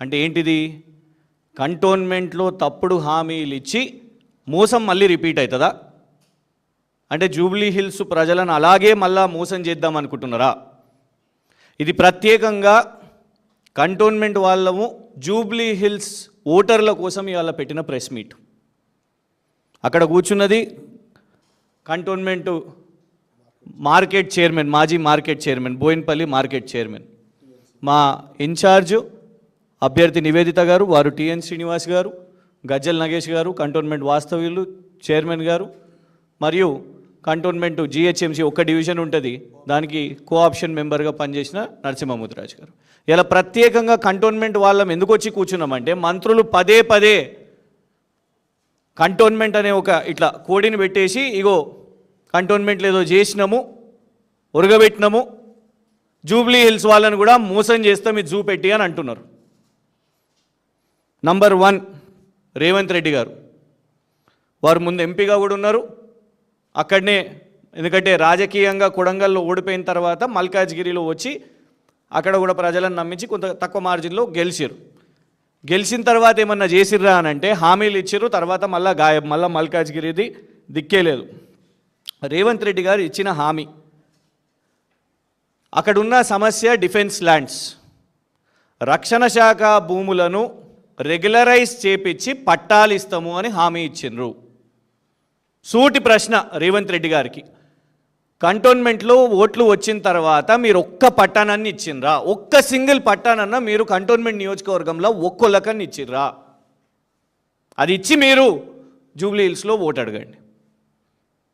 అంటే ఏంటిది? కంటోన్మెంట్లో తప్పుడు హామీలు ఇచ్చి మోసం మళ్ళీ రిపీట్ అవుతుందా? అంటే జూబ్లీ హిల్స్ ప్రజలను అలాగే మళ్ళా మోసం చేద్దాం అనుకుంటున్నారా? ఇది ప్రత్యేకంగా కంటోన్మెంట్ వాళ్ళము జూబ్లీ హిల్స్ ఓటర్ల కోసం ఇవాళ పెట్టిన ప్రెస్ మీట్. అక్కడ కూర్చున్నది కంటోన్మెంట్ మార్కెట్ చైర్మన్, మాజీ market chairman, Boinpally market chairman, మా ఇన్ఛార్జు అభ్యర్థి నివేదిత గారు, వారు టిఎన్ శ్రీనివాస్ గారు, గజ్జల్ నగేష్ గారు, కంటోన్మెంట్ వాస్తవ్యులు చైర్మన్ గారు, మరియు కంటోన్మెంట్ జిహెచ్ఎంసీ ఒక్క డివిజన్ ఉంటుంది, దానికి కోఆప్షన్ మెంబర్గా పనిచేసిన నరసింహముద్రాజ్ గారు. ఇలా ప్రత్యేకంగా కంటోన్మెంట్ వాళ్ళం ఎందుకు వచ్చి కూర్చున్నామంటే, మంత్రులు పదే పదే కంటోన్మెంట్ అనే ఒక ఇట్లా కోడిని పెట్టేసి, ఇగో కంటోన్మెంట్లో ఏదో చేసినాము, ఉరగబెట్టినాము, జూబ్లీ హిల్స్ వాళ్ళని కూడా మోసం చేస్తాం ఇది చూపెట్టి అని అంటున్నారు. నంబర్ 1 రేవంత్ రెడ్డి గారు, వారు ముందు ఎంపీగా కూడా ఉన్నారు అక్కడనే. ఎందుకంటే రాజకీయంగా కొడంగల్లో ఓడిపోయిన తర్వాత మల్కాజ్గిరిలో వచ్చి అక్కడ కూడా ప్రజలను నమ్మించి కొంత తక్కువ మార్జిన్లో గెలిచారు. గెలిచిన తర్వాత ఏమన్నా చేసిర్రా అని అంటే హామీలు ఇచ్చారు, తర్వాత మళ్ళీ గాయం, మళ్ళీ మల్కాజ్గిరిది దిక్కే లేదు. రేవంత్ రెడ్డి గారు ఇచ్చిన హామీ, అక్కడున్న సమస్య డిఫెన్స్ ల్యాండ్స్, రక్షణ శాఖ భూములను రెగ్యులరైజ్ చేపించి పట్టాలు ఇస్తాము అని హామీ ఇచ్చిండ్రు. సూటి ప్రశ్న రేవంత్ రెడ్డి గారికి, కంటోన్మెంట్లో ఓట్లు వచ్చిన తర్వాత మీరు ఒక్క పట్టానాన్ని ఇచ్చిండ్రా? ఒక్క సింగిల్ పట్టానన్నా మీరు కంటోన్మెంట్ నియోజకవర్గంలో ఒక్కొక్కరిని ఇచ్చిర్రా? అది ఇచ్చి మీరు జూబ్లీ హిల్స్లో ఓటు అడగండి.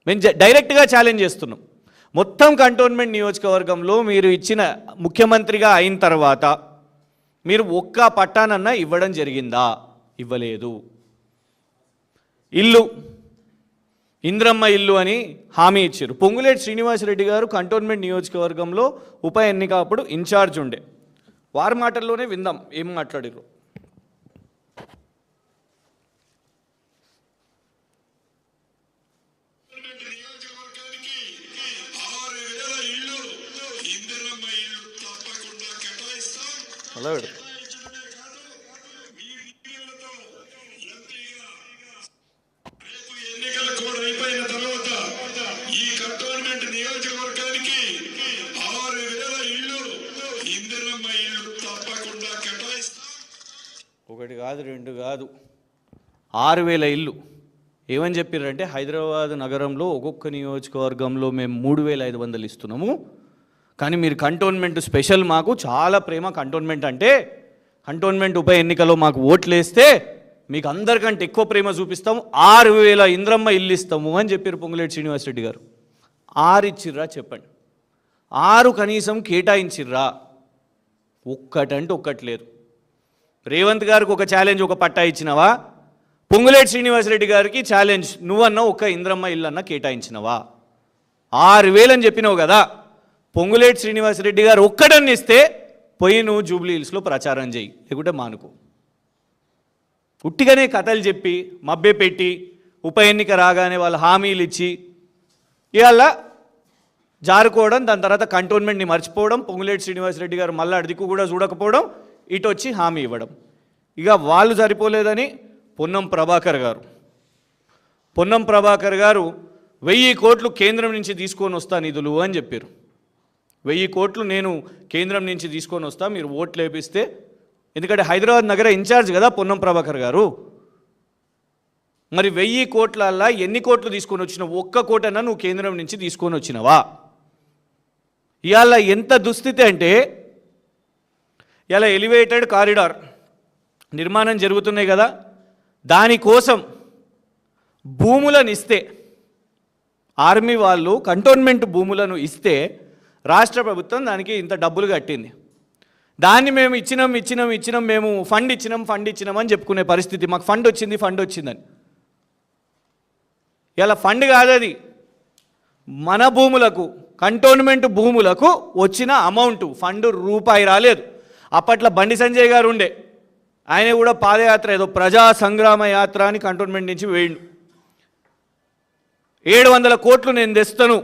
మేము డైరెక్ట్గా ఛాలెంజ్ చేస్తున్నాం. మొత్తం కంటోన్మెంట్ నియోజకవర్గంలో మీరు ఇచ్చిన ముఖ్యమంత్రిగా అయిన తర్వాత మీరు ఒక్క పట్టానన్నా ఇవ్వడం జరిగిందా? ఇవ్వలేదు. ఇల్లు, ఇంద్రమ్మ ఇల్లు అని హామీ ఇచ్చారు. పొంగులేటి శ్రీనివాసరెడ్డి గారు కంటోన్మెంట్ నియోజకవర్గంలో ఉప ఎన్నిక అప్పుడు ఇన్ఛార్జ్ ఉండే, వారి మాటల్లోనే విందాం ఏం మాట్లాడారు. ఒకటి కాదు, రెండు కాదు, 6,000 ఇల్లు. ఏమని చెప్పారంటే, హైదరాబాద్ నగరంలో ఒక్కొక్క నియోజకవర్గంలో మేము 3,500 ఇస్తున్నాము, కానీ మీరు కంటోన్మెంట్ స్పెషల్, మాకు చాలా ప్రేమ కంటోన్మెంట్ అంటే, కంటోన్మెంట్ ఉప ఎన్నికలో మాకు ఓట్లు వేస్తే మీకు అందరికంటే ఎక్కువ ప్రేమ చూపిస్తాము, 6,000 ఇంద్రమ్మ ఇల్లు ఇస్తాము అని చెప్పారు పొంగులేటి శ్రీనివాసరెడ్డి గారు. 6 ఇచ్చిర్రా చెప్పండి? 6 కనీసం కేటాయించిర్రా? ఒక్కటంటే ఒక్కటి లేదు. రేవంత్ గారికి ఒక ఛాలెంజ్, ఒక పట్టా ఇచ్చినవా? పొంగులేటి శ్రీనివాసరెడ్డి గారికి ఛాలెంజ్, నువ్వన్నా ఒక్క ఇంద్రమ్మ ఇల్లు అన్నా కేటాయించినవా? 6,000 అని చెప్పినావు కదా. పొంగులేటి శ్రీనివాసరెడ్డి గారు ఒక్కడన్ని ఇస్తే పోయి నువ్వు జూబ్లీ హిల్స్లో ప్రచారం చేయి, లేకుంటే మానుకో. ఉట్టిగానే కథలు చెప్పి మభ్య పెట్టి ఉప ఎన్నిక రాగానే వాళ్ళు హామీలు ఇచ్చి ఇవాళ జారుకోవడం, దాని తర్వాత కంటోన్మెంట్ని మర్చిపోవడం, పొంగులేటి శ్రీనివాసరెడ్డి గారు మళ్ళీ అడిదికు కూడా చూడకపోవడం, ఇటు వచ్చి హామీ ఇవ్వడం. ఇక వాళ్ళు సరిపోలేదని పొన్నం ప్రభాకర్ గారు 1000 కోట్లు కేంద్రం నుంచి తీసుకొని వస్తా నిధులు అని చెప్పారు. 1000 కోట్లు నేను కేంద్రం నుంచి తీసుకొని వస్తా, మీరు ఓట్లు వేపిస్తే. ఎందుకంటే హైదరాబాద్ నగర ఇన్ఛార్జ్ కదా పొన్నం ప్రభాకర్ గారు. మరి 1000 కోట్లల్లా ఎన్ని కోట్లు తీసుకొని వచ్చినావు? 1 కోటన్నా నువ్వు కేంద్రం నుంచి తీసుకొని వచ్చినవా? ఇవాళ ఎంత దుస్థితి అంటే, ఇలా ఎలివేటెడ్ కారిడార్ నిర్మాణం జరుగుతున్నాయి కదా, దానికోసం భూములను ఇస్తే, ఆర్మీ వాళ్ళు కంటోన్మెంట్ భూములను ఇస్తే రాష్ట్ర ప్రభుత్వం దానికి ఇంత డబ్బులు కట్టింది. దాన్ని మేము ఇచ్చినాం, మేము ఫండ్ ఇచ్చినాం అని చెప్పుకునే పరిస్థితి. మాకు ఫండ్ వచ్చిందని. ఇలా ఫండ్ కాదు, అది మన భూములకు, కంటోన్మెంట్ భూములకు వచ్చిన అమౌంట్. ఫండ్ రూపాయి రాలేదు. అప్పట్లో బండి సంజయ్ గారు ఉండే, ఆయన కూడా పాదయాత్ర, ఏదో ప్రజా సంగ్రామ యాత్ర అని కంటోన్మెంట్ నుంచి వేయండు. 700 కోట్లు నేను తెస్తాను,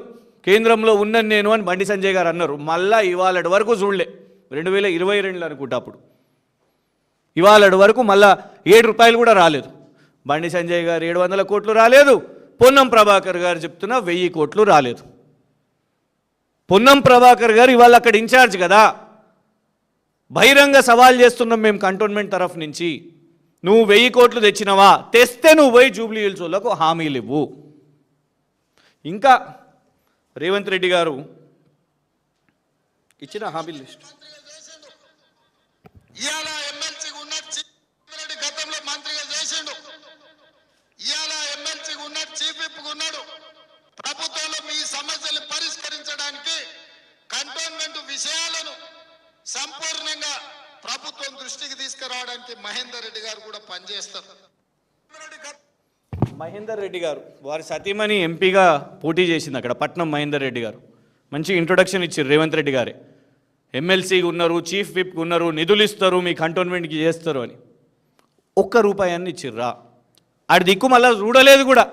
కేంద్రంలో ఉన్నాను నేను అని బండి సంజయ్ గారు అన్నారు. మళ్ళీ ఇవాళ వరకు చూడలే, 2022 అనుకుంటా. అప్పుడు ఇవాళ వరకు మళ్ళా 7 రూపాయలు కూడా రాలేదు. బండి సంజయ్ గారు 700 కోట్లు రాలేదు, పొన్నం ప్రభాకర్ గారు చెప్తున్నా 1000 కోట్లు రాలేదు. పొన్నం ప్రభాకర్ గారు ఇవాళ అక్కడ ఇన్ఛార్జ్ కదా, బహిరంగ సవాల్ చేస్తున్నాం మేము కంటోన్మెంట్ తరఫు నుంచి, నువ్వు 1000 కోట్లు తెచ్చినవా, తెస్తే నువ్వు పోయి జూబ్లీ హిల్స్ వాళ్ళకు హామీలు ఇవ్వు. ఇంకా రేవంత్ రెడ్డి గారు ఇచ్చిన హామీ లిస్ట్ ఇవాళ ఎమ్మెల్సీగా ఉన్నాడు, గతంలో మంత్రిగా చేసిండు. ఇవాళ ఎమ్మెల్సీగా ఉన్నాడు, చీఫ్ విప్గా ఉన్నాడు. ప్రభుత్వంలో మీ సమస్యలు పరిష్కరించడానికి కంటోన్మెంట్ విషయాలను సంపూర్ణంగా ప్రభుత్వం దృష్టికి తీసుకురావడానికి మహేందర్ రెడ్డి గారు కూడా పనిచేస్తారు. మహేందర్ రెడ్డి గారు వారి సతీమణి ఎంపీగా పోటీ చేసింది అక్కడ, పట్నం మహేందర్ రెడ్డి గారు. మంచి ఇంట్రొడక్షన్ ఇచ్చారు రేవంత్ రెడ్డి గారే. ఎమ్మెల్సీగా ఉన్నారు, చీఫ్ విప్ ఉన్నారు, నిధులు ఇస్తారు, మీ కంటోన్మెంట్కి చేస్తారు అని. 1 రూపాయి అని ఇచ్చిర్రా, ఆడి దిక్కు మళ్ళీ చూడలేదు కూడా.